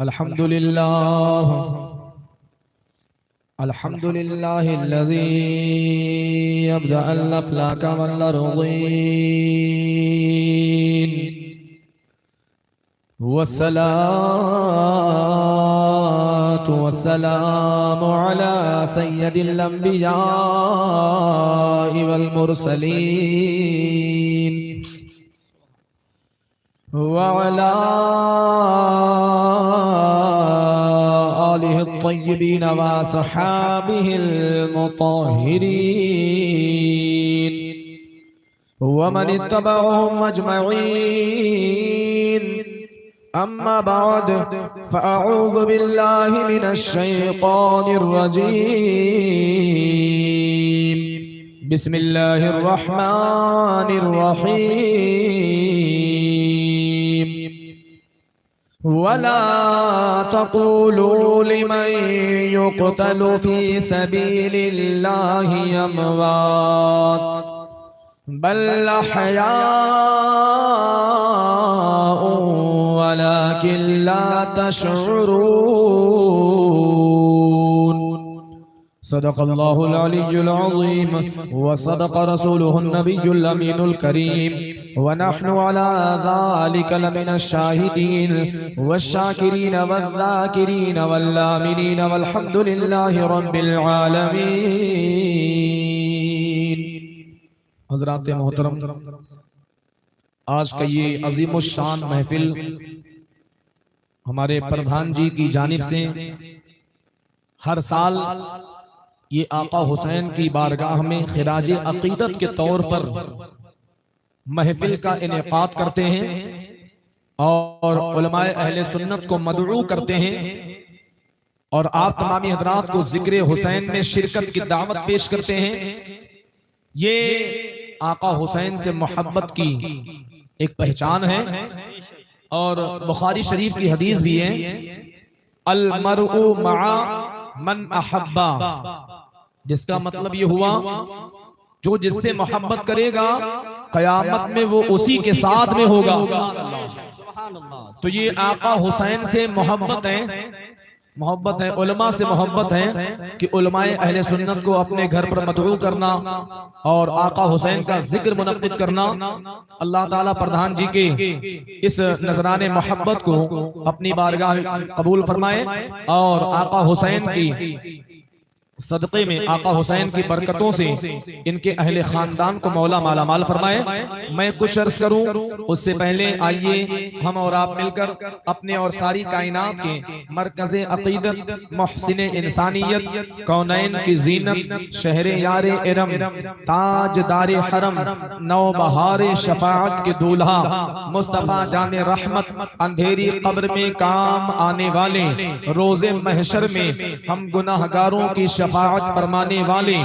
अल्हम्दुलिल्लाह अल्हम्दुलिल्लाहिल्लज़ी अब्दअल अफ़लाक वल अर्ज़ीन वस्सलातु वस्सलामु अला सय्यदिल अंबियाइ वल मुरसलीन व अला आलिहि त्तय्यिबीन व असहाबिहिल मुत्तहहिरीन व मन इत्तबअहुम अजमईन। अम्मा बाद फ़अऊज़ु बिल्लाहि मिनश शैतानिर रजीम। बिस्मिल्लाहिर रहमानिर रहीम। वला तक़ूलू लिमन युक़तलु फ़ी सबीलिल्लाहि अमवात बल अहयाउ वलाकिन ला तशउरून। सदक़ल्लाहुल अलिय्युल अज़ीम व सदक़ रसूलुहुन नबियुल अमीनुल करीम व नहनु अला ज़ालिका लमिनश शाहिदीन वश्शाकिरीन वज़्ज़ाकिरीन वल्लामिनीन वल्हम्दुलिल्लाहि रब्बिल आलमीन। हज़रात मोहतरम, आज का ये अज़ीमुश्शान महफिल हमारे प्रधान जी की जानिब से हर साल ये आका हुसैन की बारगाह में खिराज अकीदत के तौर पर महफिल का इनेकाद करते हैं और उलमाए अहले सुन्नत को मदऊ करते हैं और आप तमामी हज़रात को जिक्र हुसैन में शिरकत की दावत पेश करते हैं। ये आका हुसैन से मोहब्बत की एक पहचान है और बुखारी शरीफ की हदीस भी है, अल मरउ मआ मन अहब्बा, जिसका मतलब ये हुआ जो जिससे मोहब्बत करेगा कयामत में वो उसी के साथ में होगा। तो ये आका हुसैन से मोहब्बत है, उलमा से मोहब्बत है कि उलमाए अहले सुन्नत को अपने घर पर मदऊ करना और आका हुसैन का जिक्र मुनक्किद करना। अल्लाह ताला प्रधान जी के इस नजराने मोहब्बत को अपनी बारगाह कबूल फरमाए और आका हुसैन की सदक़े में आका हुसैन की बरकतों से इनके अहले खानदान को मौला माला माल फरमाए। मैं कुछ अर्ज करूं उससे पहले आइए हम और आप मिलकर अपने और सारी कायनात के मरकज़े अक़ीदत, मुहसिने इंसानियत, कौनैन की ज़ीनत, शहरे यारे इरम, ताजदारे हरम, नौबहारे शफाअत के दूल्हा मुस्तफ़ा जाने रहमत, अंधेरी कब्र में काम आने वाले, रोज़े महशर में हम गुनाहगारों की शफाअत फरमाने वाले,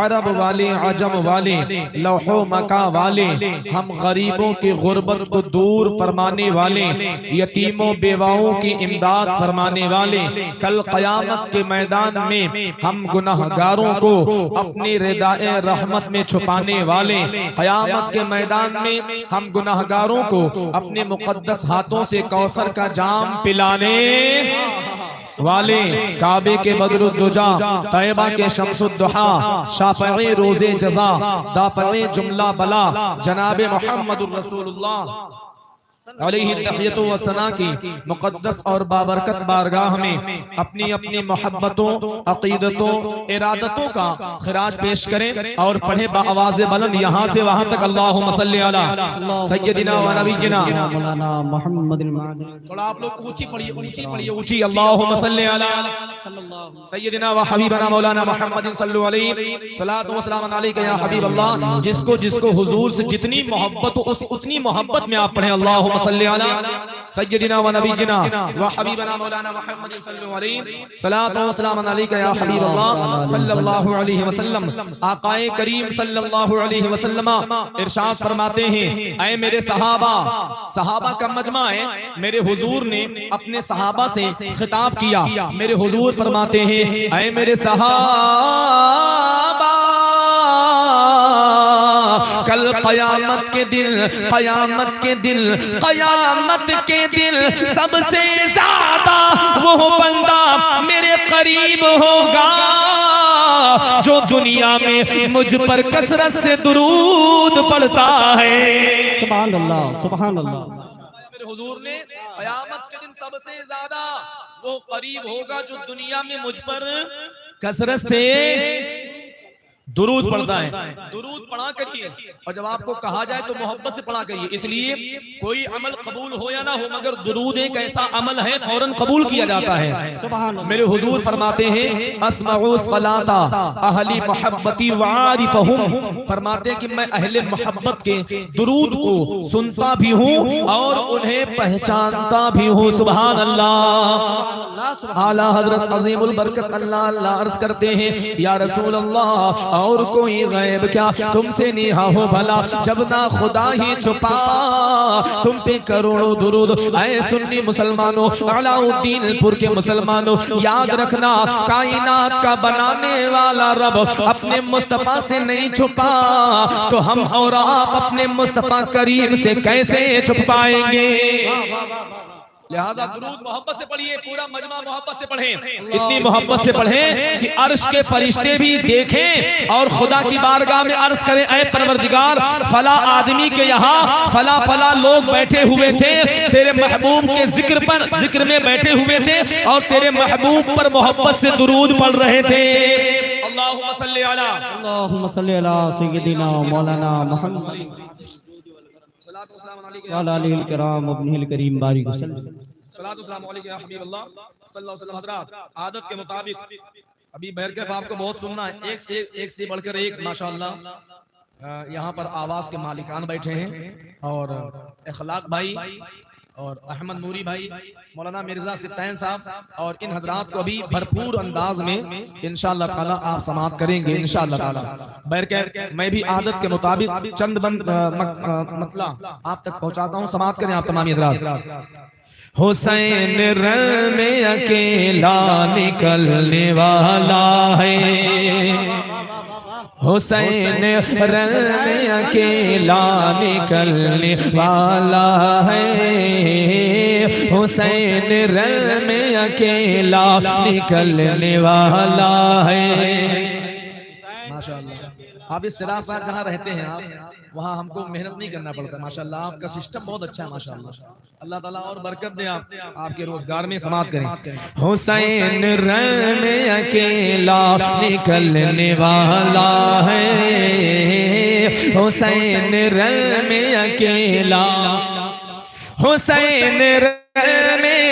अरब वाले, अजम वाले, लौहो मका वाले, हम गरीबों की गुर्बत को दूर फरमाने वाले, यतीमों बेवाओं की इमदाद फरमाने वाले, कल क़यामत के मैदान में हम गुनाहगारों को अपनी रिदाए रहमत में छुपाने वाले, क़यामत के मैदान में हम गुनाहगारों को अपने मुक़द्दस हाथों से कौसर का जाम पिलाने वाले, काबे के बदरुद्दुजा, तैयबा के शम्सुद्दुहा, शाफ़ई रोज़े जज़ा, दाफ़ई जुमला बला, जनाबे मुहम्मदुर रसूलुल्लाह अलैहि तहियतु व सना की मुक़द्दस और बाबरकत बारगाह में अपनी अपनी मोहब्बतों, अक़ीदतों, इरादतों का खिराज पेश करें और पढ़े बाआवाज़े बुलंद यहाँ से वहाँ तक, अल्लाहुम्मा सल्ली अला सय्यदिना व नबिय्यिना मौलाना मुहम्मदिल मादी। थोड़ा आप लोग ऊंची पढ़िए, ऊंची, अल्लाहुम्मा सल्ली अला सय्यदिना व हबीबना मौलाना मुहम्मदिन सल्लल्लाहु अलैहि सलातु व सलाम अलैका या हबीब अल्लाह। जिसको हुजूर से जितनी मोहब्बत हो उतनी मोहब्बत में आप पढ़े, अल्लाहुम्मा सल्ली अला सय्यदिना व नबिय्यिना व हबीबना मौलाना मुहम्मदिन सल्लल्लाहु अलैहि सलातु व सलाम अलैका या हबीब अल्लाह सल्लल्लाहु अलैहि वसल्लम। आकाए करीम सल्लल्लाहु अलैहि वसल्लम इरशाद फरमाते हैं, ऐ मेरे सहाबा का मजमा है, मेरे हुजूर ने अपने सहाबा से खिताब किया। मेरे हुजूर फरमाते हैं, ऐ मेरे सहाबा, कल कयामत के दिन सबसे ज्यादा करीब होगा जो दुनिया में मुझ पर कसरत से दुरूद पढ़ता है। सुभान अल्लाह, सुभान अल्लाह। मेरे हुजूर ने क़यामत के दिन सबसे ज्यादा वो करीब होगा जो दुनिया में मुझ पर कसरत से दुरूद पढ़ता है। दुरूद पढ़ा करिए, और जब आपको कहा जाए तो मोहब्बत से पढ़ा करिए। इसलिए कोई अमल कबूल हो या ना हो, मगर दुरूद एक ऐसा अमल है फौरन कबूल किया जाता है। मेरे हुजूर फरमाते हैं अस्मउ सलाता अहली मोहब्बती वारिफहुम, फरमाते हैं कि मैं अहले मोहब्बत के दुरूद को सुनता भी हूँ और उन्हें पहचानता भी हूँ। सुभान अल्लाह। आला हजरत अजीमुल बरकत अल्लाह अल्लाह अर्ज करते हैं या रसूल अल्लाह और कोई गैब क्या तुमसे निहा हो भला, जब ना खुदा ही छुपा तुम पे करोड़ों दुरूद। ऐ सुन्नी मुसलमानों, अलाउद्दीनपुर के मुसलमानों, याद रखना कायनात का बनाने वाला रब अपने मुस्तफा से नहीं छुपा तो हम और आप अपने मुस्तफा करीम से कैसे छुप पाएंगे। लिहाजा दुरूद मोहब्बत से पढ़िए, पूरा मजमा मोहब्बत से पढ़ें, इतनी मोहब्बत से पढ़ें कि अर्श के फरिश्ते भी देखें और खुदा की बारगाह में अर्ज करें ऐ परवरदिगार फला आदमी के यहाँ फला फला लोग बैठे हुए थे, तेरे महबूब के जिक्र में बैठे हुए थे और तेरे महबूब पर मोहब्बत से दुरूद पढ़ रहे थे। अल्लाहुम्मा सल्ली अला सय्यिदिना मौलाना मुहम्मद आदत के मुताबिक अभी बैरकैफ आपको बहुत सुनना है, एक से बढ़कर एक माशाअल्लाह। यहाँ पर आवाज के मालिकान बैठे हैं और इखलाक भाई और अहमद नूरी भाई, मौलाना मिर्जा सिद्दीन साहब, और इन हजरात को अभी भरपूर अंदाज में इंशाअल्लाह ताला आप समाअत करेंगे इंशाअल्लाह ताला। बैरकैफ मैं भी आदत के मुताबिक चंद मतला आप तक पहुंचाता हूं, समाअत करें आप तमाम हजरात। हुसैन रन में अकेला निकलने वाला है, हुसैन रन में अकेला निकलने वाला है, हुसैन रन में अकेला निकलने वाला है। माशाअल्लाह। आप इस सिराज साहब जहाँ रहते हैं आप वहाँ हमको मेहनत नहीं करना पड़ता। माशाअल्लाह आपका सिस्टम बहुत अच्छा है माशाअल्लाह। अल्लाह ताला और बरकत दे आपके रोजगार में समाअत करें। हुसैन रन में अकेला निकलने वाला है, हुसैन रन में अकेला, हुसैन रन में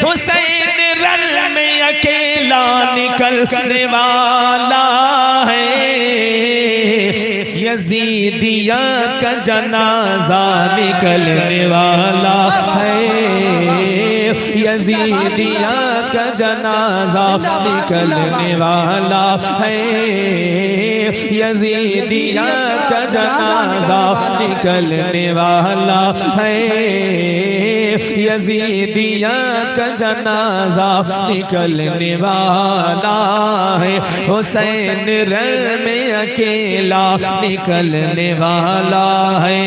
हुसैन रन में अकेला निकलने वाला है, यजीदियत का जनाजा निकलने वाला है, यजीदियत का जनाजा निकलने वाला है, यजीदियत का जनाजा निकलने वाला है, यजीदियत का जनाजा निकलने वाला है, हुसैन रन में अकेला निकलने वाला है।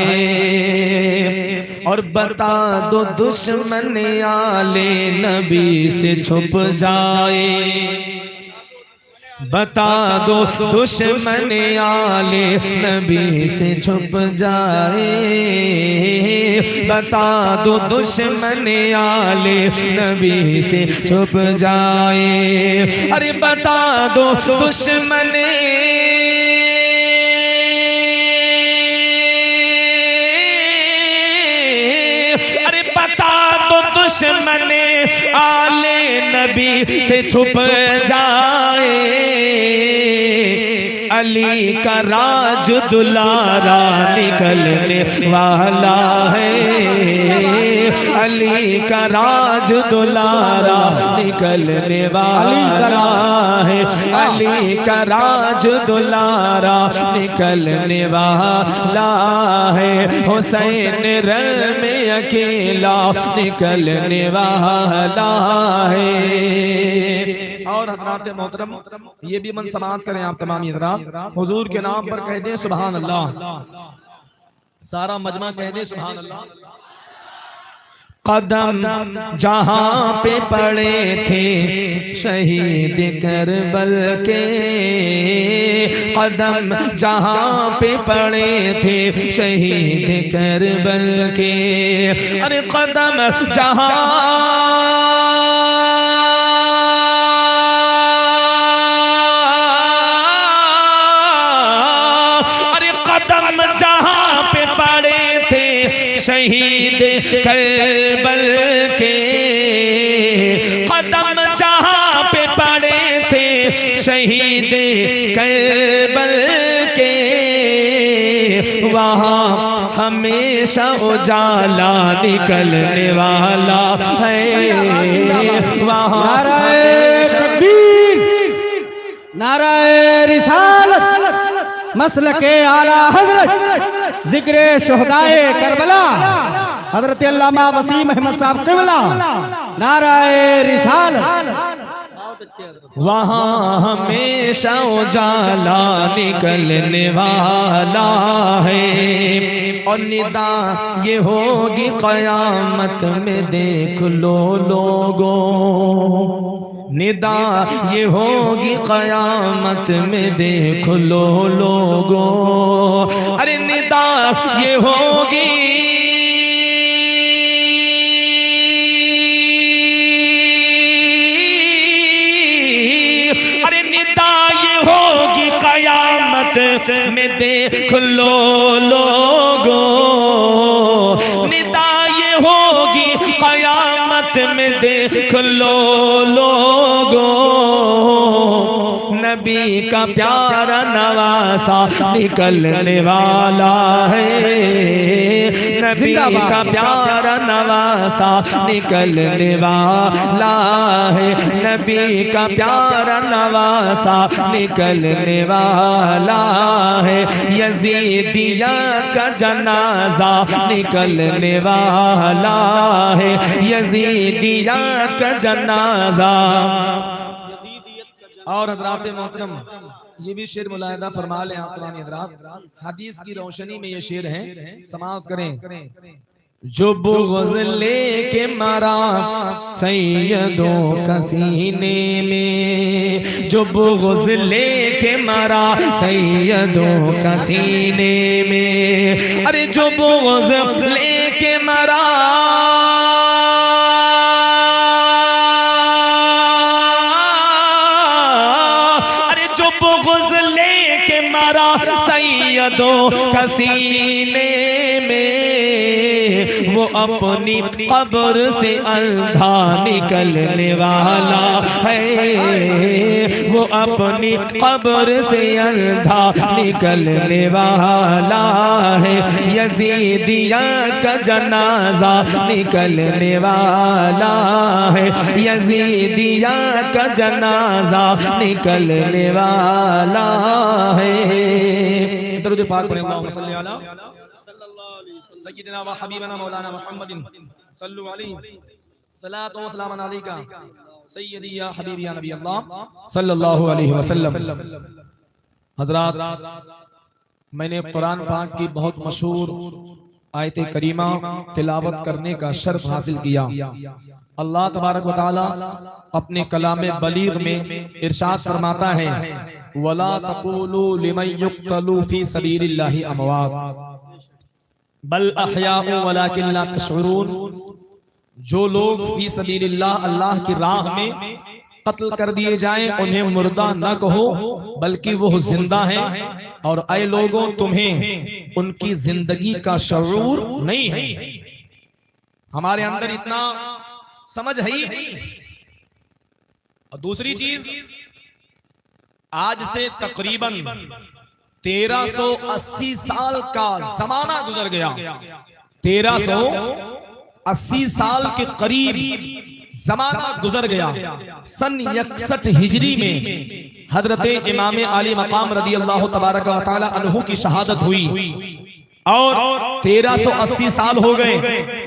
और बता दो दुश्मन आले नबी से छुप जाए, बता दो दुश्मन आले नबी से छुप जाए, बता दो दुश्मन आले नबी से छुप जाए। अरे बता दो दुश्मन दुश्मन आले नबी से छुप जाए, अली का राज दुलारा निकलने वाला है, अली का राज दुलारा निकलने वाला है, अली का राज दुलारा निकलने वाला है, हुसैन रन में अकेला निकलने वाला है। और हज़रात मोहतरम ये भी मन समाअत करें आप तमाम हज़रात, हुजूर के नाम पर कह दें सुभान अल्लाह। सारा मजमा कह दे सुभान अल्लाह। कदम जहां पे पड़े थे शहीद करबल के, कदम जहां पे पड़े थे शहीद करबल के, अरे कदम जहां शहीद करबल के, कदम जहां पे पड़े थे शहीद करबल के, वहाँ हमेशा उजाला निकलने वाला है, वहाँ नाराए तकबीर, नाराए रिसालत, मसलके आला हजरत, जिक्रे शुहदाए करबला, हजरत अल्लामा वसीम अहमद साहब क़िबला, नाराए रिसालत। वहाँ हमेशा उजाला निकलने वाला है, और निदा ये होगी क़यामत में देख लो लोगों, निदा ये होगी क़यामत में देख लो लोगों, अरे निदा ये होगी, अरे निदा ये होगी क़यामत में देख लो लोगों, निदा ये होगी क़यामत में देख लो लोगों, नबी का प्यारा नवासा निकलने वाला है, नबी का प्यारा नवासा निकलने वाला है, नबी का प्यारा नवासा निकलने वाला है, यजीदिया का जनाजा निकलने वाला है, यजीदिया का जनाजा। और हजरात मोहतरम ये भी शेर मुलाहिदा फरमा लें आप पुरानी हजरात, हदीस की रोशनी में ये शेर है, समाप्त करें। जो बुग़्ज़ लेके मरा सैयदों का सीने में, जो बुग़्ज़ लेके मरा सैयदों का सीने में, अरे जो बुग़्ज़ लेके मरा, सैयदों का सीने में, वो अपनी कब्र से अंधा निकलने वाला है, वो अपनी कब्र से अंधा निकलने वाला है, यजीदिया का जनाजा निकलने वाला है, यजीदिया का जनाजा निकलने वाला है। दरूद पाक पढ़ें, अल्लाहुम्मा सल्ली अला सय्यिदिना व हबीबना मौलाना मुहम्मदिन सल्लल्लाहु अलैहि सलातो व सलाम अलैका सय्यदी या हबीबी या नबी अल्लाह सल्लल्लाहु अलैहि वसल्लम। हजरात, मैंने कुरान पाक की बहुत मशहूर आयत करीमा तिलावत करने का शर्फ हासिल किया। अल्लाह तबारक व तआला अपने कलाम बलीग में इरशाद फरमाता है, वला तक़ूलू लिमन युक़्तलू फी सबीलिल्लाहि अमवात बल अहयाउ वलाकिन ला तशऊरून। जो लोग फी सबीलिल्लाह अल्लाह की राह में कत्ल कर दिए जाएं उन्हें मुर्दा न कहो बल्कि वो जिंदा हैं, और ऐ लोगों तुम्हें उनकी जिंदगी का शऊर नहीं है। हमारे अंदर इतना समझ है ही नहीं। और दूसरी चीज, आज से तकरीबन 1380 साल का जमाना गुजर गया। 1380 साल के करीब जमाना गुजर गया। सन 61 हिजरी में हजरत इमाम आली मकाम रदी अल्लाह तबारक व तआला अन्हु की शहादत हुई, और 1380 साल हो गए।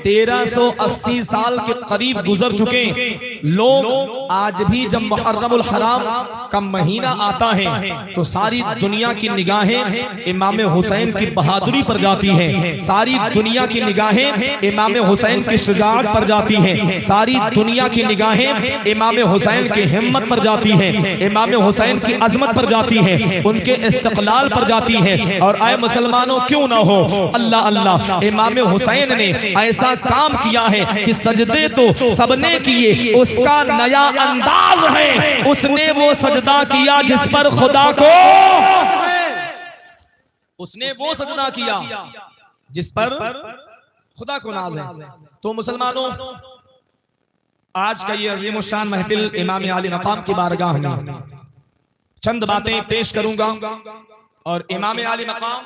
1380 साल के करीब गुजर चुके। लोग आज भी जब मुहर्रमुल हराम का महीना आता है तो सारी दुनिया की निगाहें इमाम हुसैन की बहादुरी पर जाती हैं, सारी दुनिया की निगाहें इमाम हुसैन की शुजाअत पर जाती हैं, सारी दुनिया की निगाहें इमाम हुसैन की हिम्मत पर जाती हैं, इमाम हुसैन की अजमत पर जाती हैं, उनके इस्तिक़लाल पर जाती हैं। और आए मुसलमानों, क्यों ना हो, अल्लाह अल्लाह, इमाम हुसैन ने ऐसा काम किया है कि सजदे तो सबने किए, उसका नया अंदाज है, उसने वो सजदा किया जिस पर खुदा को, उसने वो सजदा किया जिस पर खुदा को नाज है। तो मुसलमानों, आज का ये अजीम शान महफिल इमाम आली मकाम की बारगाह में चंद बातें पेश करूंगा। और इमाम आली मकाम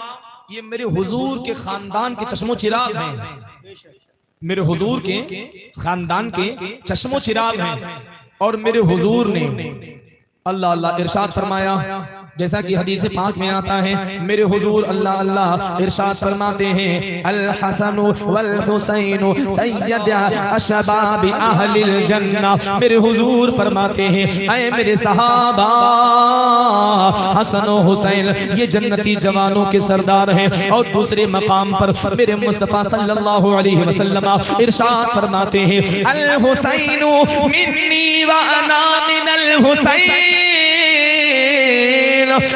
ये मेरे हुजूर के खानदान के चश्मो चिराग हैं, मेरे हुजूर के खानदान के चश्मो चिराग हैं। और मेरे हुजूर ने अल्लाह अल्लाह इरशाद फरमाया, जैसा कि हदीस पाक में आता है, मेरे हुजूर अल्लाह अल्लाह इरशाद फरमाते हैं, अल हसन वल हुसैन सय्यद अशबाब अहलिल जन्नह। मेरे हुजूर फरमाते हैं, ऐ मेरे सहाबा, हसन और हुसैन ये जन्नती जवानों के सरदार हैं। और दूसरे मकाम पर मेरे मुस्तफा सल्लल्लाहु अलैहि वसल्लम इरशाद फरमाते हैं, अल हुसैन मिन्नी व अना मिनल हुसैन।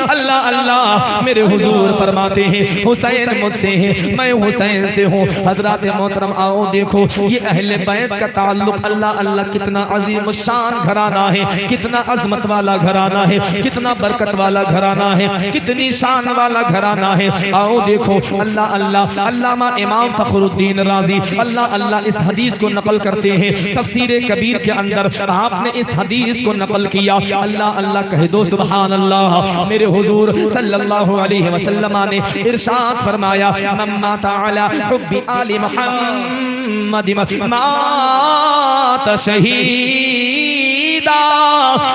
अल्लाह अल्लाह, मेरे हुजूर फरमाते हैं, हुसैन मुझसे है, मैं हुसैन से हूँ। हजरात मोहतरम, आओ देखो ये अहले बैत का ताल्लुक, अल्लाह अल्लाह, कितना अजीम शान घराना है, कितना अजमत वाला घराना है, कितना बरकत वाला घराना है, कितनी शान वाला घराना है। आओ देखो, अल्लाह अल्लाह, अल्लामा इमाम फखरुद्दीन राजी अल्लाह अल्लाह इस हदीस को नकल करते हैं तफसीर कबीर के अंदर, आपने इस हदीस को नकल किया। अल्लाह अल्लाह कह दो सुभान अल्लाह। मेरे हुजूर सल्लल्लाहु अलैहि वसल्लम ने इरशाद फरमाया, मम्मा ताला हुब्बी आली मुहम्मद मात शहीदा।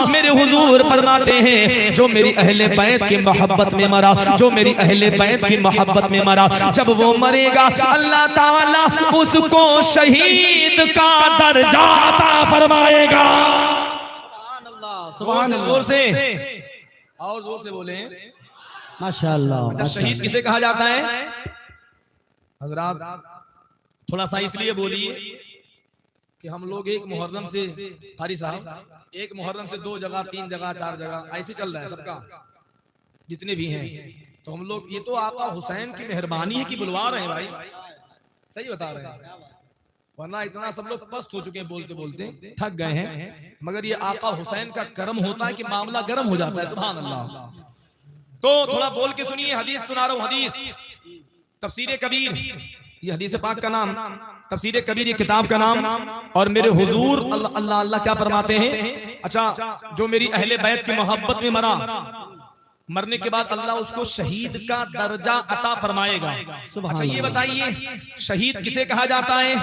मेरे हुजूर फरमाते हैं, जो मेरी अहले बैत की मोहब्बत में मरा, जो मेरी अहले बैत की मोहब्बत में मरा, जब वो मरेगा अल्लाह ताला उसको शहीद का दर्जा अता फरमाएगा। सुभान अल्लाह, जोर से और जोर से बोले माशाअल्लाह। अच्छा, शहीद किसे कहा जाता है हजरात? थोड़ा सा इसलिए बोलिए कि हम लोग एक मुहर्रम से, कारी साहब, एक मुहर्रम से 2 जगह 3 जगह 4 जगह ऐसे चल रहा है सबका, जितने भी हैं। तो हम लोग, ये तो आका हुसैन की मेहरबानी है कि बुलवा रहे हैं भाई, सही बता रहे हैं, वरना इतना सब लोग पस्त हो चुके हैं, बोलते बोलते थक गए हैं। मगर ये आका हुसैन का करम होता है कि मामला गर्म हो जाता है। सुभान अल्लाह। तो थोड़ा बोल के सुनिए, हदीस सुना रहा हूं, हदीस तफसीर कबीर, ये हदीस पाक का नाम, तफसीर कबीर ये किताब का नाम। और मेरे हुजूर अल्लाह अल्लाह क्या फरमाते हैं, अच्छा, जो मेरी अहले बैत की मोहब्बत में मरा, मरने के बाद अल्लाह उसको शहीद का दर्जा अता फरमाएगा। अच्छा, ये बताइए शहीद किसे कहा जाता है?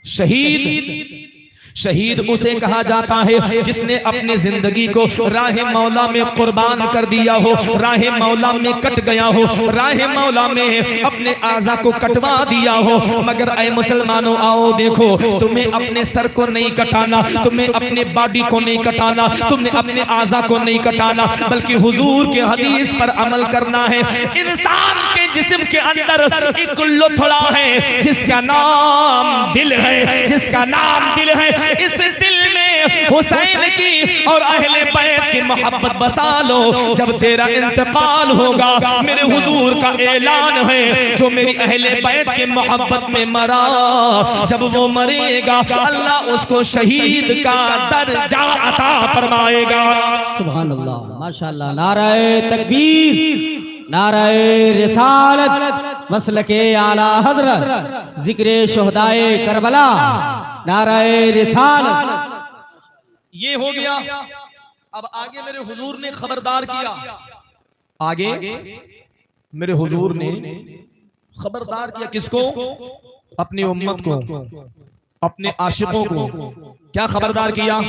शहीद, शहीद उसे कहा जाता है जिसने अपनी जिंदगी को राह मौला में कुर्बान कर दिया हो, राह मौला में कट गया हो, राह मौला में अपने आज़ा को कटवा दिया हो। मगर ऐ मुसलमानों, आओ देखो, तुम्हें अपने सर को नहीं कटाना, तुम्हें अपने बॉडी को नहीं कटाना, तुम्हें अपने आज़ा को नहीं कटाना, बल्कि हुजूर के हदीस पर अमल करना है। इंसान के जिस्म के अंदर एक लुथड़ा है जिसका नाम दिल है, जिसका नाम दिल है। इस दिल में हुसैन की और अहले बैत की मोहब्बत बसा लो। जब तेरा इंतकाल होगा, मेरे हुजूर का ऐलान है, जो मेरी अहले बैत की मोहब्बत में मरा, जब वो मरेगा अल्लाह उसको शहीद का दर्जा अता फरमाएगा। सुभान अल्लाह, माशाअल्लाह। नाराए तकबीर, नाराए रिसालत, मसलके आला हजरत, जिक्रे शुहदाए करबला, नाराए रिसालत। ये हो गया। अब आगे मेरे हुजूर ने खबरदार किया, आगे मेरे हुजूर ने खबरदार किया किसको? अपनी उम्मत को, अपने आशिकों को। क्या खबरदार किया?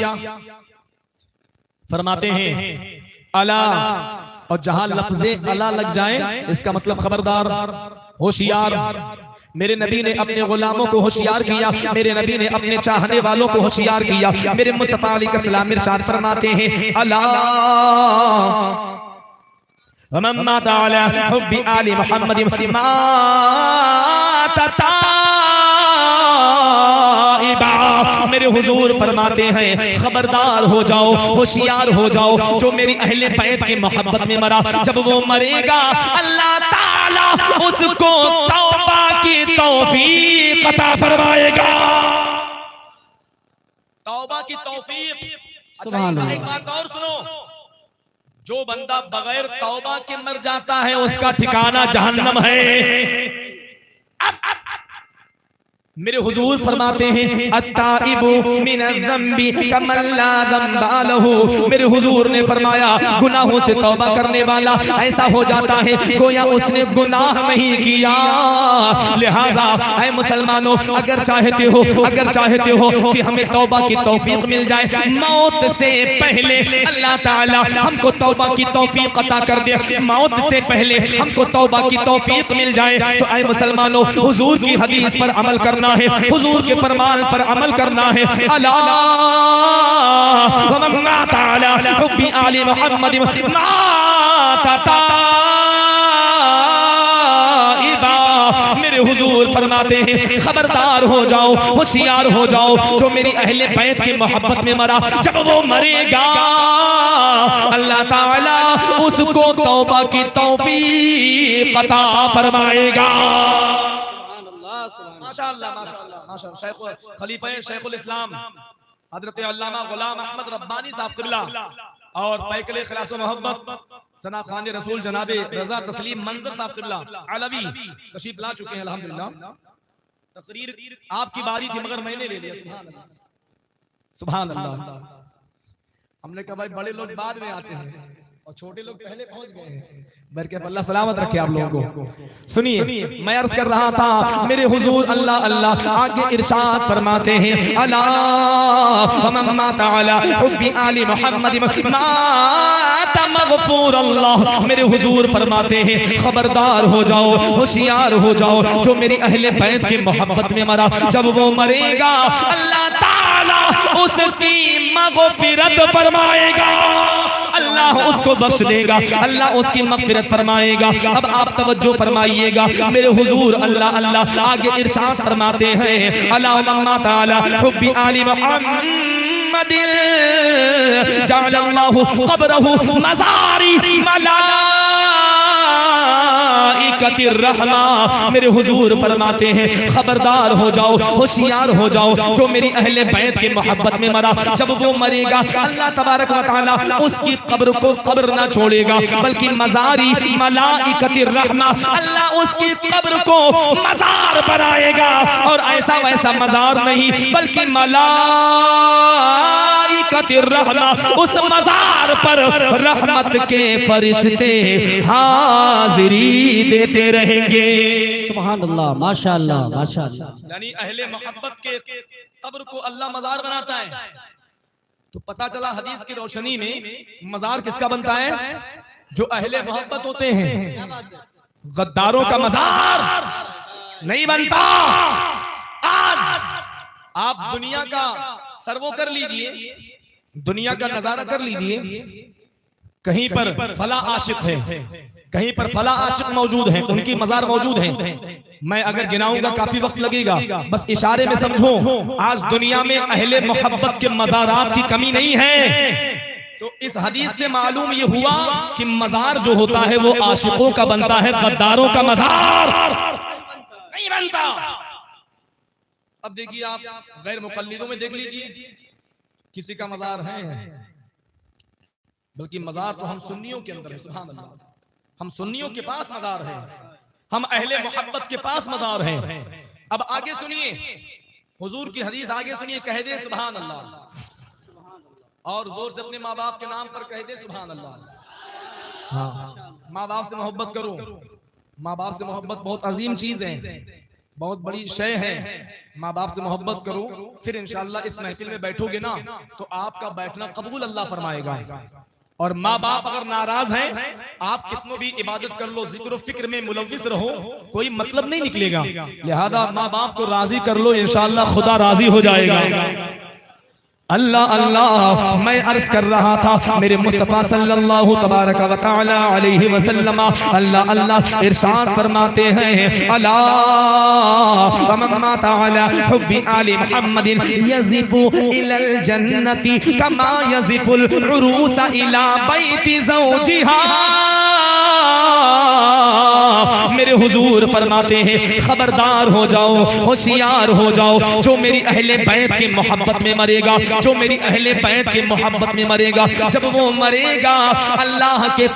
फरमाते हैं अला, और जहां लफ्ज़े अला लग जाए इसका मतलब खबरदार, होशियार। मेरे नबी ने अपने गुलामों को होशियार किया, मेरे नबी ने अपने चाहने वालों को होशियार किया। मेरे मुस्तफा अलैहिस्सलाम इरशाद फरमाते हैं, अला वमम्मा ताला हुब्बी आली मुहम्मद मेरे हुजूर फरमाते हैं, खबरदार हो जाओ, होशियार हो जाओ, जो मेरी अहले बैत की मोहब्बत में मरा, जब वो मरेगा अल्लाह ताला उसको तौबा की तौफीक अता फरमाएगा। तौबा की तौफीक। अच्छा एक बात और सुनो, जो बंदा बगैर तौबा के मर जाता है उसका ठिकाना जहन्नम है। मेरे हुजूर फरमाते हैं, अत्ताइबु मिनज़्ज़म्बि कमल्ला ज़म्बा लहू। मेरे हुजूर ने फरमाया, गुनाहों से तौबा करने वाला ऐसा हो जाता है गोया उसने गुनाह नहीं किया। लिहाजा ऐ मुसलमानों, अगर चाहते हो कि हमें तौबा की तौफीक मिल जाए, मौत से पहले अल्लाह ताला हमको तौबा की तौफीक अता कर दे, मौत से पहले हमको तौबा की तौफीक मिल जाए, तो ऐ मुसलमानों, हुजूर की हदीस पर अमल करना है, हुजूर के फरमान पर अमल करना है। अला वमम्मा ताला हुब्बी आली मुहम्मद मेरे हुजूर फरमाते हैं, खबरदार हो जाओ, होशियार हो जाओ, जो मेरी अहले बैत की मोहब्बत में मरा, जब वो मरेगा अल्लाह ताला उसको तौबा की तौफीक अता फरमाएगा। माशाअल्लाह माशाअल्लाह माशाअल्लाह। शेख खलीफा शेखुल इस्लाम हजरत अल्लामा गुलाम अहमद रब्बानी साहब क़िबला और पैकले खिलास मोहब्बत सना खान रसूल जनाबे रजा तस्लीम मंजर साहब क़िबला अलवी तशरीफ ला चुके हैं अल्हम्दुलिल्लाह। तकरीर आपकी बारी थी मगर मैंने ले लिया। सुभान अल्लाह सुभान अल्लाह। हमने कहा भाई बड़े लोग बाद में आते हैं और छोटे लोग पहले पहुंच गए हैं। बरकत अल्लाह सलामत रखे आप लोगों को। सुनिए, मैं अर्ज कर रहा था, मेरे हुजूर अल्लाह अल्लाह आगे इरशाद फरमाते हैं, अला वमम्मा ताला हुब्बी आली मुहम्मद मगफूर अल्लाह। मेरे हुजूर फरमाते हैं, खबरदार हो जाओ, होशियार हो जाओ, जो मेरी अहले बैत की मोहब्बत में मरा, जब वो मरेगा अल्लाह ताला उसकी मगफिरत फरमाएगा, अल्लाह उसको बख्श देगा, अल्लाह उसकी मगफिरत फरमाएगा। अब आप तवज्जो फरमाइएगा, मेरे हुजूर अल्लाह अल्लाह आगे इरशाद फरमाते हैं, अला वमम्मा ताला हुब्बी आली मुहम्मद जअलल्लाहु क़ब्रहु मज़ारी मलाइकतिर रहमा। मेरे हुजूर फरमाते हैं, खबरदार हो जाओ, होशियार हो जाओ, जो मेरी अहले बैत की मोहब्बत में मरा, जब वो मरेगा अल्लाह तबारक व तआला उसकी कब्र को कब्र ना छोड़ेगा, बल्कि मज़ारी मलाइकतिर रहमा, अल्लाह उसकी कब्र को मज़ार बनाएगा। और ऐसा वैसा मज़ार नहीं, बल्कि मलाइकतिर रहमा, उस मज़ार पर रहमत के फरिश्ते हाजिरी देते रहेंगे। सुभान अल्लाह माशाअल्लाह माशाअल्लाह। यानी अहले मोहब्बत के कब्र को अल्लाह मज़ार बनाता है। तो पता चला हदीस की रोशनी में मज़ार किसका बनता है? जो अहले मोहब्बत होते हैं। गद्दारों का मज़ार नहीं बनता। आज आप दुनिया का सर्वो कर लीजिए, दुनिया का नजारा कर लीजिए, कहीं पर फला आशिक है, कहीं पर फला आशिक मौजूद है, उनकी मज़ार मौजूद है। मैं अगर गिनाऊंगा काफी वक्त लगेगा, बस इशारे में समझो, आज दुनिया में अहले मोहब्बत के मज़ारात की कमी नहीं है। तो इस हदीस से मालूम ये हुआ कि मज़ार जो होता है वो आशिकों का बनता है, गद्दारों का मज़ार नहीं बनता। अब देखिए, आप गैर मुक़ल्लिदों में देख लीजिए, किसी का मज़ार है, बल्कि मज़ार तो हम सुन्नियों के अंदर है। सुभान अल्लाह, हम सुन्नियों के पास मज़ार है, हम अहले मोहब्बत के पास मज़ार है। अब आगे सुनिए, हुजूर की हदीस आगे सुनिए, कह दे सुभान अल्लाह, और जोर से अपने माँ बाप के नाम पर कह दे सुभान अल्लाह। हाँ, माँ बाप से मोहब्बत करो। माँ बाप से मोहब्बत बहुत अजीम चीज है, बहुत बड़ी शय है। माँ बाप से मोहब्बत करो, फिर इंशाअल्लाह इस महफिल में बैठोगे ना तो आपका बैठना कबूल अल्लाह फरमाएगा। और माँ बाप अगर नाराज हैं, आप कितनों भी इबादत कर लो, जिक्र फिक्र में मुलव्विस रहो, कोई मतलब नहीं निकलेगा। लिहाजा माँ बाप को राजी कर लो, इंशाअल्लाह खुदा राजी हो जाएगा। अल्लाह अल्लाह, मैं अर्ज कर रहा था मेरे मुस्तफा सल्लल्लाहु तबारक व तआला अलैहि वसल्लम अल्लाह अल्लाह इरशाद फरमाते हैं, अला वमम्मा तआला हुब्बी आली मुहम्मदिन यज़िफु इलल जन्नति कमा यज़िफुल उरूस इला बैति ज़ौजिहा। मेरे हुजूर फरमाते हैं, खबरदार हो जाओ, होशियार हो जाओ, जो मेरी अहले बैत की मोहब्बत में मरेगा, जो मेरी अहले बैत की मोहब्बत में मरेगा, जब वो मरेगा अल्लाह के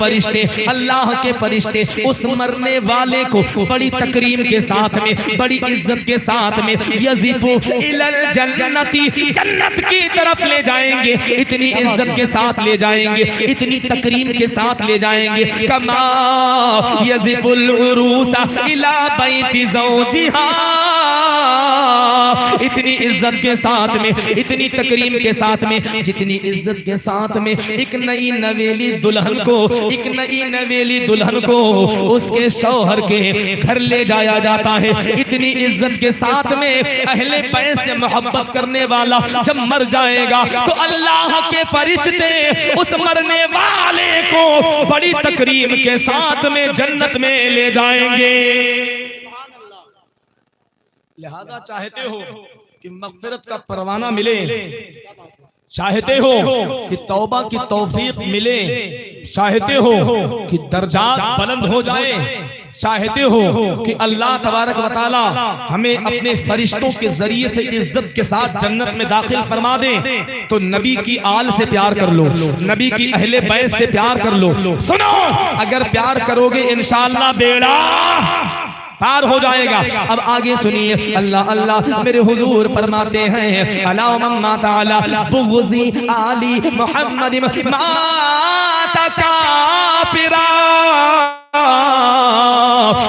फरिश्ते उस मरने वाले को बड़ी तकरीम के साथ में, बड़ी इज्जत के साथ में यज़िफु इलल जन्नति, जन्नत की तरफ ले जाएंगे, इतनी इज्जत के साथ ले जाएंगे, इतनी तकरीम के साथ ले जाएंगे, कमा यज़िफुल उरूसा इला बैति ज़ौजिहा, इतनी इज्जत के साथ में, इतनी तकरीम के साथ में, जितनी इज्जत के साथ में एक नई नवेली दुल्हन को, एक नई नवेली दुल्हन को उसके शौहर के घर ले जाया जाता है, इतनी इज्जत के साथ में अहले बैत से मोहब्बत करने वाला जब मर जाएगा तो अल्लाह के फरिश्ते उस मरने वाले को बड़ी तकरीम के साथ में जन्नत में ले जाएंगे। लिहाजा चाहते हो कि मग़फ़िरत का परवाना मिले, चाहते हो कि तौबा की तौफीक मिले, चाहते हो कि दर्जात बुलंद हो जाए, चाहते हो कि अल्लाह तबारक व तआला हमें अपने फरिश्तों के जरिए से इज्जत के साथ जन्नत में दाखिल फरमा दे, तो नबी की आल से प्यार कर लो, नबी की अहले बैत से प्यार कर लो। सुनो, अगर प्यार करोगे इंशाअल्लाह बेड़ा पार हो जाएगा। अब आगे सुनिए, अल्लाह अल्लाह, मेरे हुजूर फरमाते हैं, अला मम्मा तआला बुग़्ज़ी आली मुहम्मद माता काफिरा।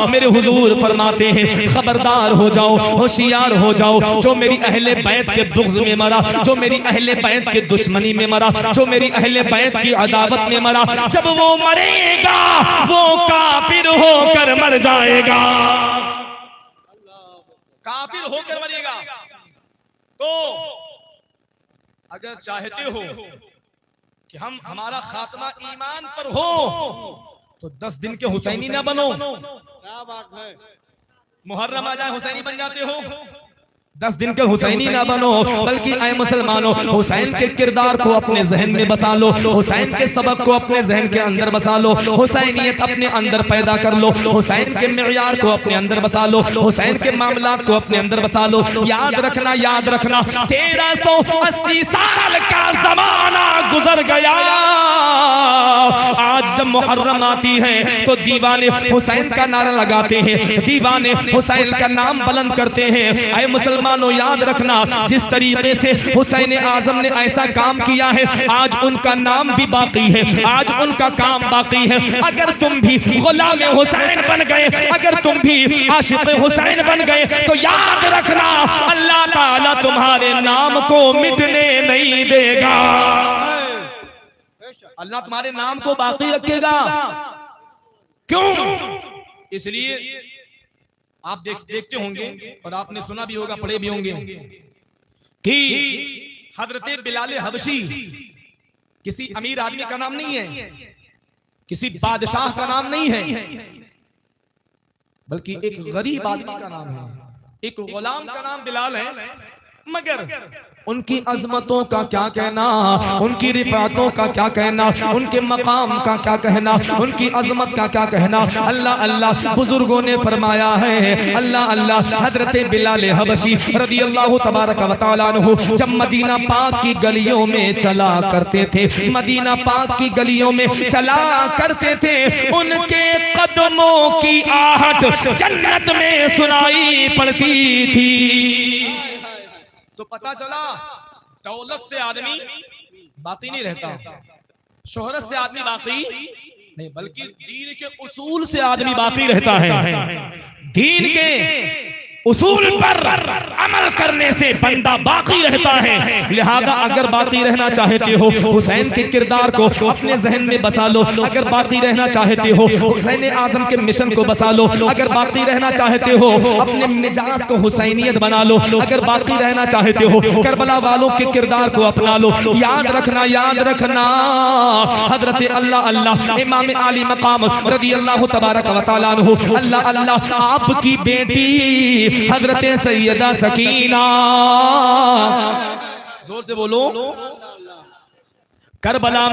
मेरे हुजूर फरमाते हैं, खबरदार हो जाओ, होशियार हो जाओ, जो मेरी अहले बैत के बुग़्ज़ में मरा, जो मेरी अहले बैत के दुश्मनी में मरा, जो मेरी अहले बैत की अदावत में मरा, जब वो मरेगा वो काफिर होकर मर जाएगा, काफिर होकर मरेगा। तो अगर चाहते हो कि हमारा खात्मा ईमान पर हो तो 10 दिन के हुसैनी ना बनो। क्या बात है, मुहर्रम आ जाए हुसैनी बन जाते हो, 10 दिन के हुसैनी ना बनो, बल्कि आए मुसलमानों हुसैन के किरदार को अपने जहन में बसा लो, हुसैन के सबक को अपने जहन के अंदर बसा लो, हुसैनियत अपने अंदर पैदा कर लो, हुसैन के मियार को अपने अंदर बसा लो, हुसैन के मामलात को अपने अंदर बसा लो। याद रखना 1380 साल का जमाना गुजर गया। आज जब मुहर्रम आती है तो दीवाने हुसैन का नारा लगाते हैं, दीवाने हुसैन का नाम बुलंद करते हैं। आए मुसलमानों, याद रखना, जिस तरीके से हुसैन आजम ने ऐसा काम किया है, आज उनका नाम भी बाकी है, आज उनका काम बाकी है। अगर तुम भी गुलाम हुसैन बन गए, अगर तुम भी आशिक हुसैन बन गए, तो याद रखना अल्लाह ताला तुम्हारे नाम को मिटने नहीं देगा, अल्लाह तुम्हारे नाम को बाकी रखेगा। क्यों? इसलिए आप देखते होंगे और आपने सुना भी होगा, पढ़े भी होंगे कि हजरत बिलाल हबशी किसी अमीर आदमी का नाम नहीं है, किसी बादशाह का नाम नहीं है, बल्कि एक गरीब आदमी का नाम है, एक गुलाम का नाम बिलाल है। मगर उनकी अजमतों का क्या कहना, उनकी रिफातों का क्या कहना, उनके मकाम का क्या कहना, उनकी अजमत का क्या कहना। अल्लाह अल्लाह, बुजुर्गों ने फरमाया है, अल्लाह अल्लाह, हजरत बिलाल हबशी रदियल्लाहु तबारक व तआला अन्हु जब मदीना पाक की गलियों में चला करते थे, मदीना पाक की गलियों में चला करते थे, उनके कदमों की आहट जन्नत में सुनाई पड़ती थी। तो पता चला दौलत से आदमी बाकी नहीं रहता, शोहरत से आदमी बाकी नहीं, बल्कि दीन के उसूल से आदमी बाकी रहता है। दीन के उसूल पर अमल करने से बंदा बाकी रहता है। लिहाजा अगर बाकी रहना चाहते हो हुसैन के किरदार को अपने जहन में बसा लो। अगर बाकी रहना चाहते हो हुसैन आजम के मिशन को बसा लो। अगर बाकी रहना चाहते हो अपने मिजाज को हुसैनियत बना लो। अगर बाकी रहना चाहते हो करबला वालों के किरदार को अपना लो। याद रखना हजरत अल्लाह अल्लाह इमाम आली मकाम रदी अल्लाह तबारक व तआला अन्हु अल्लाह अल्लाह आपकी बेटी हजरत सैयदा सकीना, जोर से बोलो, करबला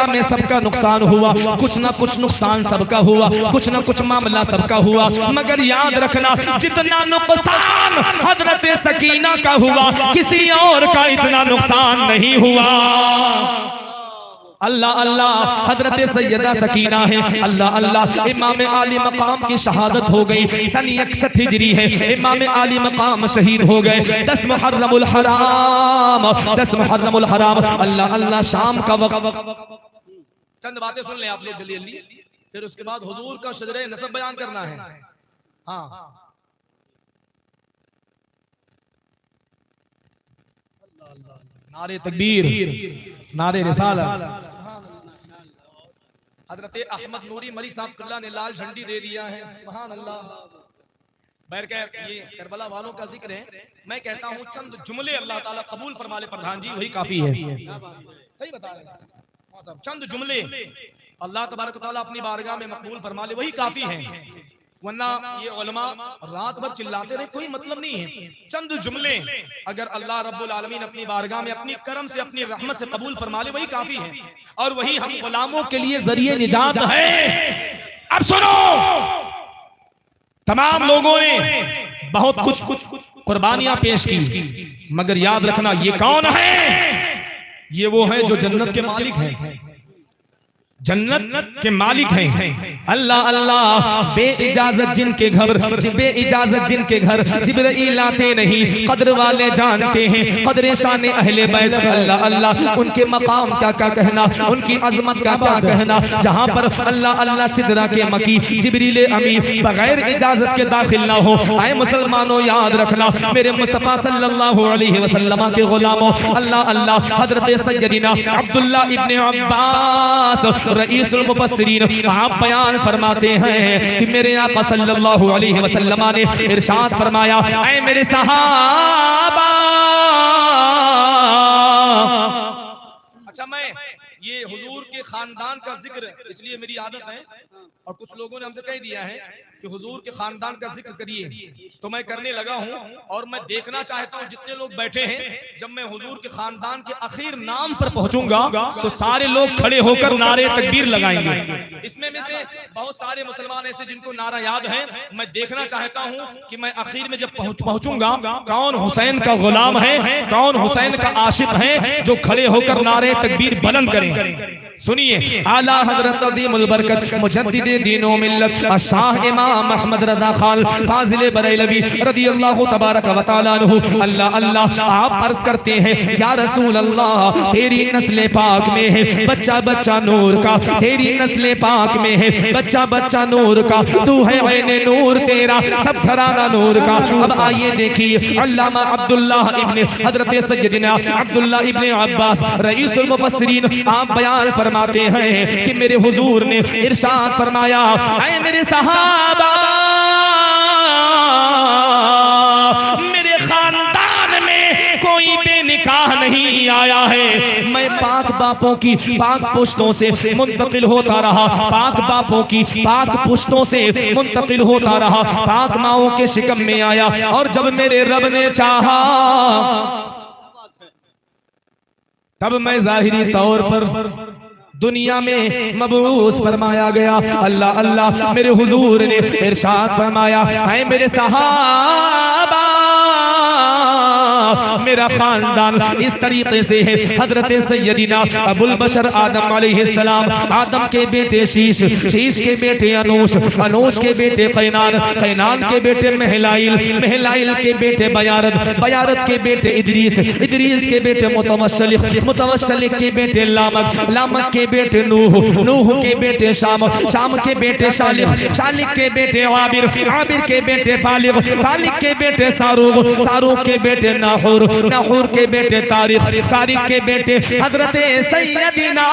में सबका नुकसान हुआ, कुछ ना कुछ नुकसान सबका हुआ, कुछ ना कुछ मामला सबका हुआ, मगर याद रखना जितना नुकसान हजरत सकीना का हुआ किसी और का इतना नुकसान नहीं हुआ। अल्लाह अल्लाह हजरत सैयदा सकीना है, अल्लाह अल्लाह इमाम आली मकाम की शहादत हो गई। सन 61 हिजरी है, इमाम आली मकाम शहीद हो गए। 10 मुहर्रमुल हराम, 10 मुहर्रमुल हराम, अल्लाह अल्लाह शाम का वक्त। चंद बातें सुन लें आप लोग जल्दी जल्दी, फिर उसके बाद हुजूर का शजरे नसब बयान करना है। हाँ, नारे तकबीर, नारे रिसालत। हजरत अहमद नूरी मरी साहब किबला ने लाल झंडी दे दिया है। सुभान अल्लाह। बहरकैफ ये करबला वालों का जिक्र है। मैं कहता हूँ चंद जुमले अल्लाह ताला कबूल फरमा ले प्रधान जी, वही काफी है। सही बता रहे हैं, चंद जुमले अल्लाह तबारक तआला अपनी बारगाह में मकबूल फरमा ले, वही काफी है। वरना ये उलमा रात भर चिल्लाते रहे, कोई मतलब नहीं है। चंद जुमले अगर अल्लाह रब्बुल आलमीन अपनी बारगाह में अपनी करम से अपनी रहमत से कबूल फरमा ले, वही काफी है, और वही हम गुलामों के लिए जरिए निजात है। अब सुनो, तमाम लोगों ने बहुत कुछ कुर्बानियां पेश की, मगर याद रखना ये कौन है? ये वो है जो जन्नत के मालिक हैं, जन्नत के मालिक हैं। अल्लाह अल्लाह बे इजाजत जिनके घर जिब्राइल आते नहीं, कद्र वाले जानते हैं कद्र शान अहले बैत। अल्लाह अल्लाह उनके मकाम क्या क्या कहना, उनकी अजमत का क्या कहना, जहां पर अल्लाह अल्लाह सिदरा के मकी जिब्रील अमीन बगैर इजाजत के दाखिल ना हो। आए मुसलमानों याद रखना, मेरे मुस्तफा सल्लल्लाहु अलैहि वसल्लम के गुलामों, अल्लाह अल्लाह हजरत सैयदना अब्दुल्ला इब्ने अब्बास रईसुल मुफस्सिरीन आप बयान फरमाते हैं कि मेरे आका सल्लल्लाहु अलैहि वसल्लम ने इरशाद फरमाया, ऐ मेरे सहाबा। अच्छा, मैं ये हुजूर के खानदान का जिक्र, इसलिए मेरी आदत है और कुछ लोगों ने हमसे कह दिया है कि हुजूर के खानदान का जिक्र करिए, तो मैं करने लगा हूं। और मैं देखना चाहता हूं जितने लोग बैठे हैं, जब मैं हुजूर के खानदान के आखिर नाम पर पहुंचूंगा तो सारे लोग खड़े होकर नारे तकबीर लगाएंगे। इसमें में से बहुत सारे मुसलमान ऐसे जिनको नारा याद है, मैं देखना चाहता हूं कि मैं आखिर में जब पहुंचूंगा कौन हुसैन का गुलाम है, कौन हुसैन का आशिक है जो खड़े होकर नारे तकबीर बुलंद करें। सुनिए, आला हजरत अज़ीमुल बरकत मुजद्दिद दीन व मिल्लत शाह इमाम अहमद रज़ा खान फाजिल बरेलवी रज़ी अल्लाह तबारक व तआला अन्हु। अल्लाह अल्लाह आप अर्ज करते हैं, या रसूल अल्लाह तेरी नस्ल पाक में है बच्चा बच्चा नूर का, तेरी नस्ल पाक में है बच्चा बच्चा नूर का, तू है ऐने नूर तेरा सब घराना नूर का। अब आइए देखिए, अल्लामा अब्दुल्ला इब्ने हजरत सैयदना अब्दुल्ला इब्ने अब्बास रईसुल मुफस्सिरीन आप बयान फरमाते हैं कि मेरे हुजूर ने इरशाद फरमाया, ऐ मेरे सहाबा, मेरे खानदान में कोई बेनिकाह नहीं आया है। मैं पाक बापों की पाक पुश्तों से मुंतकिल होता रहा, पाक बापों की पाक पुश्तों से मुंतकिल होता रहा, पाक माओं के शिकम में आया, और जब मेरे रब ने चाहा तब मैं जाहिरी तौर पर दुनिया में मबूस फरमाया गया। अल्लाह अल्लाह मेरे हुजूर ने इरशाद फरमाया, ऐ मेरे सहाबा मेरा खानदान इस तरीके से है। हजरत सैयदीना अबुल बशर आदम अलैहिस्सलाम, आदम के बेटे शीश, शीश के बेटे अनूश, अनूश के बेटे कैनान, कैनान के बेटे महलाइल, महलाइल के बेटे बयारत, बयारत के बेटे इदरीस, इदरीस के बेटे मुतवस्सिलिक, मुतवस्सिलिक के बेटे लामक, लामक के बेटे नूह, नूह के बेटे शाम, शाम के बेटे शालिक, शालिक के बेटे आबिर, आबिर के बेटे फालिक, फालिक के बेटे सारूक, सारूक के बेटे नाहूर, नाहूर के बेटे तारिक, तारिक के बेटे हजरत सैयदीना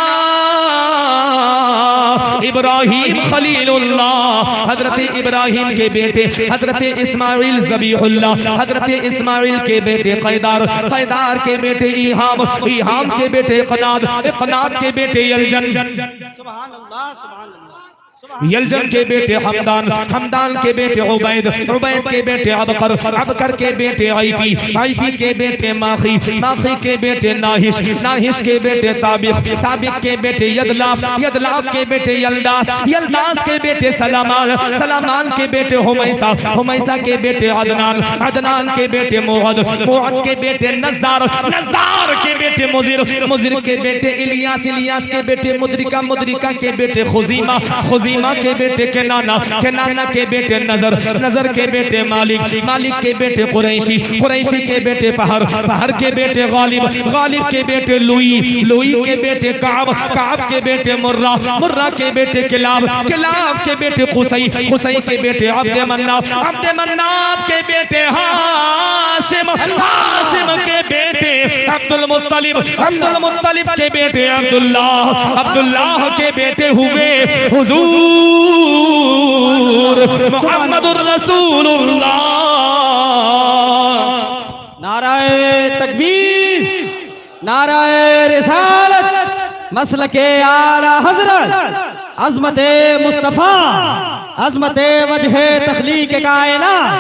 इब्राहिम खलीलुल्लाह, हजरत इब्राहिम के बेटे हजरत इस्माइल ज़बीहुल्लाह, हजरत इस्माइल के बेटे कैदार, कैदार के बेटे ईहाम, ईहाम के बेटे इक़नाद, इक़नाद के बेटे यलजन, सुभान अल्लाह, सुभान अल्लाह। यलजन के बेटे हमदान, हमदान के बेटे उबैद, उबैद के बेटे अबकर, अबकर के बेटे आइफी, आइफी के बेटे माखी, माखी के बेटे नाहिश, नाहिश के बेटे ताबिक, ताबिक के बेटे यदलाफ, यदलाफ के बेटे यलदास, यलदास के बेटे सलामान, सलामान के बेटे हुमैसा, हुमैसा के बेटे अदनान, अदनान के बेटे मुअद, मुअद के बेटे नज़ार, नज़ार के बेटे मुजिर, मुजिर के बेटे इलियास, इलियास के बेटे मुद्रिका, मुद्रिका के बेटे खुजीमा, खुजीमा के बेटे केनाना, केनाना के बेटे नजर, नजर के बेटे मालिक, मालिक के बेटे कुरैशी, कुरैशी के बेटे फहर, फहर के बेटे गालिब, गालिब के बेटे लुई, लुई के बेटे काब, काब के बेटे मुर्रा, मुर्रा के बेटे किलाब, किलाब के बेटे कुसई, कुसई के बेटे अब्द मन्नाफ, अब्द मन्नाफ के बेटे हाशिम, हाशिम के बेटे अब्दुल मुत्तलिब, अब्दुल मुत्तलिब के बेटे अब्दुल्लाह, अब्दुल्लाह के बेटे हुए हुजूर मुहम्मदुर रसूलुल्लाह। नाराए तकबीर, नाराए रिसालत, मसलके आला हजरत, अज़मते मुस्तफ़ा, अज़मते वजहे तख्लीक कायनात,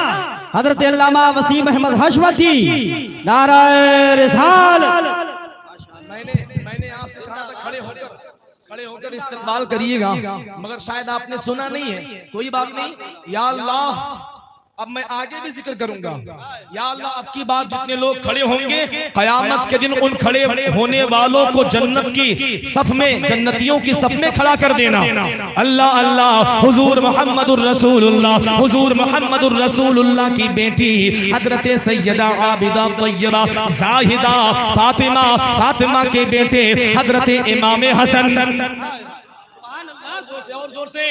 हजरत अल्लामा वसीम अहमद हशमती, नाराए रिसालत। मैंने आपसे कहा था खड़े होकर इस्तेमाल करिएगा, मगर शायद आपने सुना नहीं है। कोई बात नहीं, या अल्लाह अब मैं आगे भी जिक्र करूंगा। या अल्लाह अब की बात जितने लोग खड़े होंगे कयामत के दिन उन खड़े होने वालों को जन्नत की सफ में, जन्नतियों की सफ में खड़ा कर देना। अल्लाह अल्लाह, हुजूर मुहम्मदुर रसूलुल्लाह, हुजूर मुहम्मदुर रसूलुल्लाह की बेटी हजरत सैयदा आबिदा तय्यबा जाहिदा फातिमा, फातिमा के बेटे हजरत इमाम हसन, और जोर से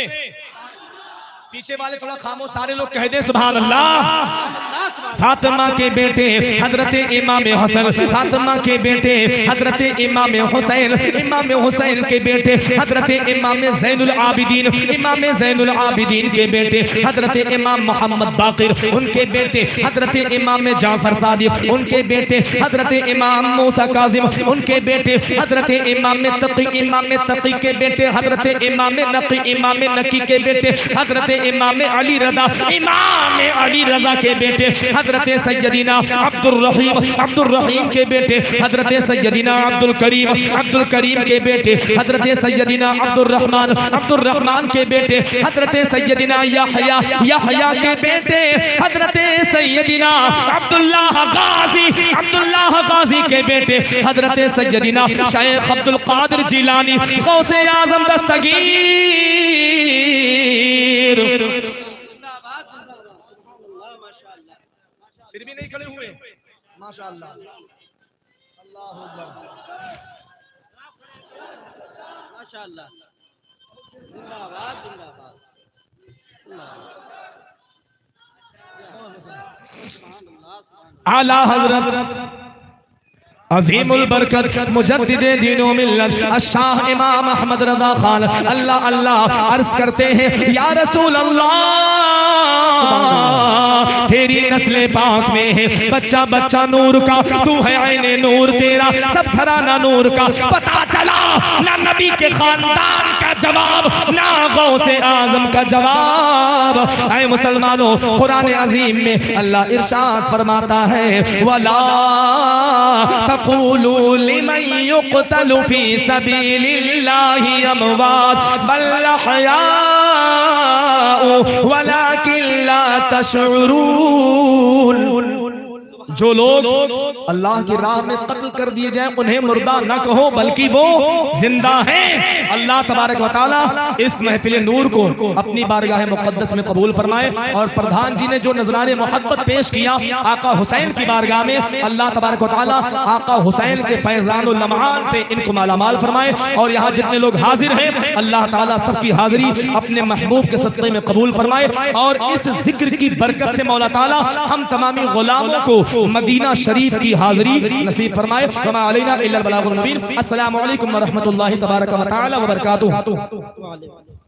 पीछे वाले थोड़ा खामोश, सारे लोग कह दे सुभान अल्लाह। फातिमा के बेटे हजरत इमाम हसन, फातिमा के बेटे हजरत इमाम हुसैन, इमाम हुसैन के बेटे हजरत इमाम ज़ैनुल आबिदीन, इमाम ज़ैनुल आबिदीन के बेटे हजरत इमाम मोहम्मद बाकिर, उनके बेटे हजरत इमाम जाफर सादिक, उनके बेटे हजरत इमाम मूसा काजिम, उनके बेटे हजरत इमाम तकी, इमाम तकी के बेटे हजरत इमाम नकी, इमाम नकी के बेटे हजरत इमाम अली रजा, इमाम अली रजा के बेटे हजरत सैयदीना अब्दुल रहीम, अब्दुल रहीम के बेटे हजरत सैयदीना अब्दुल करीम, अब्दुल करीम के बेटे हजरत सैयदीना अब्दुल रहमान, अब्दुल रहमान के बेटे हजरत सैयदीना यहया, यहया के बेटे हजरत सैयदीना अब्दुल्लाह गाजी, अब्दुल्लाह गाजी के बेटे हजरत सैयदीना शेख अब्दुल कादिर जिलानी गौसे आजम दस्तगीर। फिर भी नहीं खड़े हुए, माशाअल्लाह, अल्लाहु अकबर, माशाअल्लाह, जिंदाबाद जिंदाबाद, आला हजरत अजीमुल बरकत मुजद्दिदे दीनो मिल्लत अशाह इमाम अहमद रज़ा खान अल्लाह अल्लाह अर्ज करते हैं, या रसूल अल्लाह तेरी नस्ले पाक में है बच्चा बच्चा नूर का, तू है ऐने नूर, तेरा सब घराना नूर का। पता चला ना नबी के खानदान का जवाब, ना गौसे आजम का जवाब। ऐ मुसलमानों, कुरान अजीम में अल्लाह इरशाद फरमाता है, वला तक़ूलू लिमन युक़तलु फी सबीलिल्लाहि अमवात बल अहयाउ वलाकिन ला तशउरून। जो लोग अल्लाह की राह में कत्ल कर दिए जाएं, उन्हें मुर्दा न कहो बल्कि वो जिंदा हैं। अल्लाह तबारक व तआला इस महफिल नूर को अपनी बारगाह मुक़द्दस में कबूल फरमाए। और प्रधान जी ने जो नजराने मोहब्बत पेश किया आका हुसैन की बारगाह में, अल्लाह तबारक व तआला आका हुसैन के फैज़ानुल लम्हात से इनको मालामाल फरमाए। और यहाँ जितने लोग हाजिर हैं अल्लाह ताला सबकी हाजिरी अपने महबूब के सदक़े में कबूल फरमाए। और इस जिक्र की बरकत से मौला ताला हम तमामी गुलामों को मदीना शरीफ की हाजिरी नसीब फरमाए। वमा अलैना इल्लल बलागुल मुबीन। अस्सलामु अलैकुम व रहमतुल्लाहि तबारक व तआला व बरकातुहू।